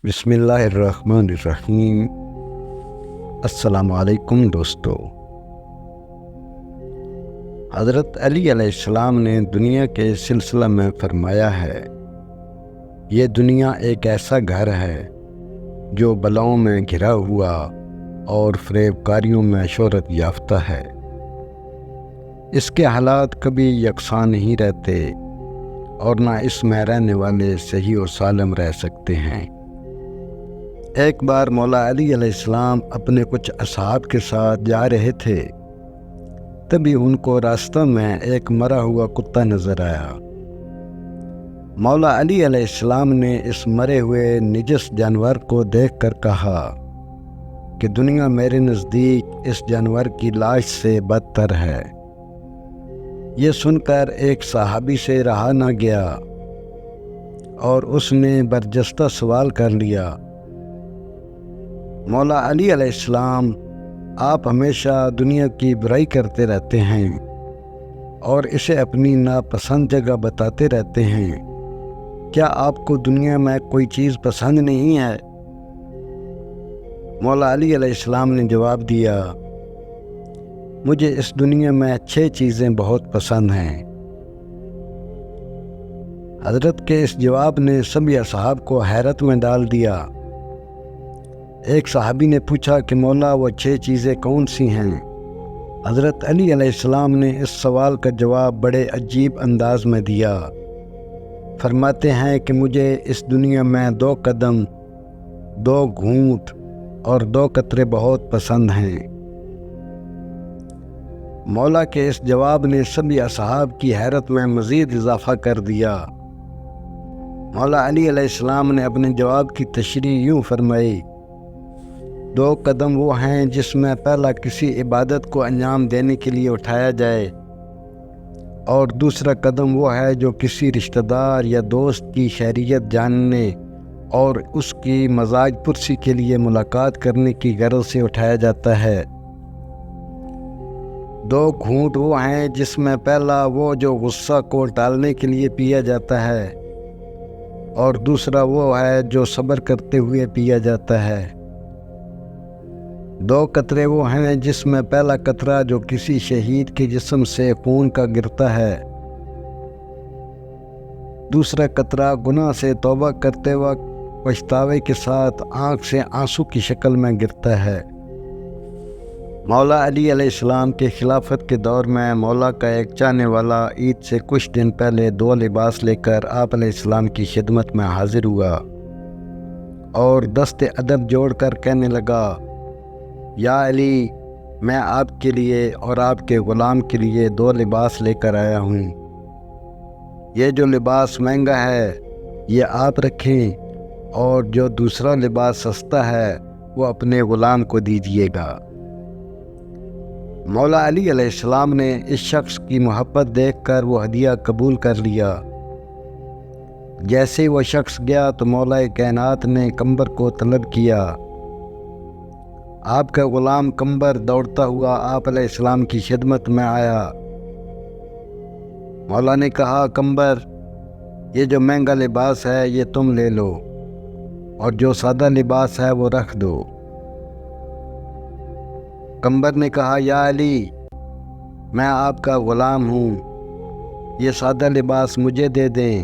بسم اللہ الرحمن الرحیم۔ السلام علیکم دوستو۔ حضرت علی علیہ السلام نے دنیا کے سلسلہ میں فرمایا ہے، یہ دنیا ایک ایسا گھر ہے جو بلاؤں میں گھرا ہوا اور فریب کاریوں میں شہرت یافتہ ہے۔ اس کے حالات کبھی یکساں نہیں رہتے اور نہ اس میں رہنے والے صحیح و سالم رہ سکتے ہیں۔ ایک بار مولا علی علیہ السلام اپنے کچھ اصحاب کے ساتھ جا رہے تھے، تبھی ان کو راستہ میں ایک مرا ہوا کتا نظر آیا۔ مولا علی علیہ السلام نے اس مرے ہوئے نجس جانور کو دیکھ کر کہا کہ دنیا میرے نزدیک اس جانور کی لاش سے بدتر ہے۔ یہ سن کر ایک صحابی سے رہا نہ گیا اور اس نے برجستہ سوال کر لیا، مولا علی علیہ السلام، آپ ہمیشہ دنیا کی برائی کرتے رہتے ہیں اور اسے اپنی ناپسند جگہ بتاتے رہتے ہیں، کیا آپ کو دنیا میں کوئی چیز پسند نہیں ہے؟ مولا علی علیہ السلام نے جواب دیا، مجھے اس دنیا میں 6 چیزیں بہت پسند ہیں۔ حضرت کے اس جواب نے سبھی اصحاب کو حیرت میں ڈال دیا۔ ایک صحابی نے پوچھا کہ مولا وہ 6 چیزیں کون سی ہیں؟ حضرت علی علیہ السلام نے اس سوال کا جواب بڑے عجیب انداز میں دیا۔ فرماتے ہیں کہ مجھے اس دنیا میں 2 قدم، 2 گھونٹ اور 2 قطرے بہت پسند ہیں۔ مولا کے اس جواب نے سبھی اصحاب کی حیرت میں مزید اضافہ کر دیا۔ مولا علی علیہ السلام نے اپنے جواب کی تشریح یوں فرمائی، 2 قدم وہ ہیں جس میں پہلا کسی عبادت کو انجام دینے کے لیے اٹھایا جائے، اور دوسرا قدم وہ ہے جو کسی رشتہ دار یا دوست کی خیریت جاننے اور اس کی مزاج پرسی کے لیے ملاقات کرنے کی غرض سے اٹھایا جاتا ہے۔ 2 گھونٹ وہ ہیں جس میں پہلا وہ جو غصہ کو ٹالنے کے لیے پیا جاتا ہے، اور دوسرا وہ ہے جو صبر کرتے ہوئے پیا جاتا ہے۔ 2 قطرے وہ ہیں جس میں پہلا قطرہ جو کسی شہید کے جسم سے خون کا گرتا ہے، دوسرا قطرہ گناہ سے توبہ کرتے وقت پچھتاوے کے ساتھ آنکھ سے آنسو کی شکل میں گرتا ہے۔ مولا علی علیہ السلام کے خلافت کے دور میں مولا کا ایک چاہنے والا عید سے کچھ دن پہلے 2 لباس لے کر آپ علیہ السلام کی خدمت میں حاضر ہوا اور دست ادب جوڑ کر کہنے لگا، یا علی، میں آپ کے لیے اور آپ کے غلام کے لیے 2 لباس لے کر آیا ہوں۔ یہ جو لباس مہنگا ہے یہ آپ رکھیں، اور جو دوسرا لباس سستا ہے وہ اپنے غلام کو دیجیے گا۔ مولا علی علیہ السلام نے اس شخص کی محبت دیکھ کر وہ ہدیہ قبول کر لیا۔ جیسے وہ شخص گیا تو مولا کائنات نے قمبر کو طلب کیا۔ آپ کا غلام قمبر دوڑتا ہوا آپ علیہ السلام کی خدمت میں آیا۔ مولا نے کہا، قمبر، یہ جو مہنگا لباس ہے یہ تم لے لو، اور جو سادہ لباس ہے وہ رکھ دو۔ قمبر نے کہا، یا علی، میں آپ کا غلام ہوں، یہ سادہ لباس مجھے دے دیں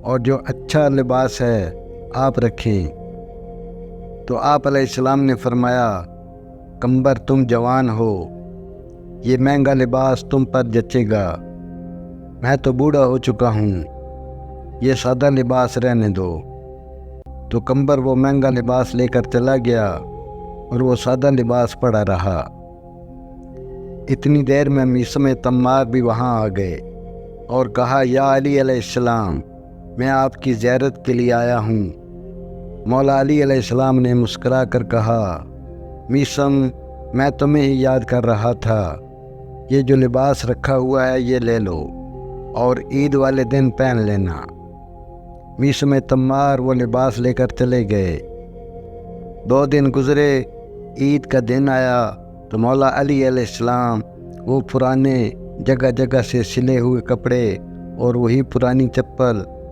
اور جو اچھا لباس ہے آپ رکھیں۔ تو آپ علیہ السلام نے فرمایا، قمبر تم جوان ہو، یہ مہنگا لباس تم پر جچے گا، میں تو بوڑھا ہو چکا ہوں، یہ سادہ لباس رہنے دو۔ تو قمبر وہ مہنگا لباس لے کر چلا گیا اور وہ سادہ لباس پڑا رہا۔ اتنی دیر میں میثم تمار بھی وہاں آ گئے اور کہا، یا علی علیہ السلام، میں آپ کی زیارت کے لیے آیا ہوں۔ مولا علی علیہ السلام نے مسکرا کر کہا، میثم، میں تمہیں ہی یاد کر رہا تھا، یہ جو لباس رکھا ہوا ہے یہ لے لو اور عید والے دن پہن لینا۔ میثم تمار وہ لباس لے کر چلے گئے۔ 2 دن گزرے، عید کا دن آیا تو مولا علی علیہ السلام وہ پرانے جگہ جگہ سے سلے ہوئے کپڑے اور وہی پرانی چپل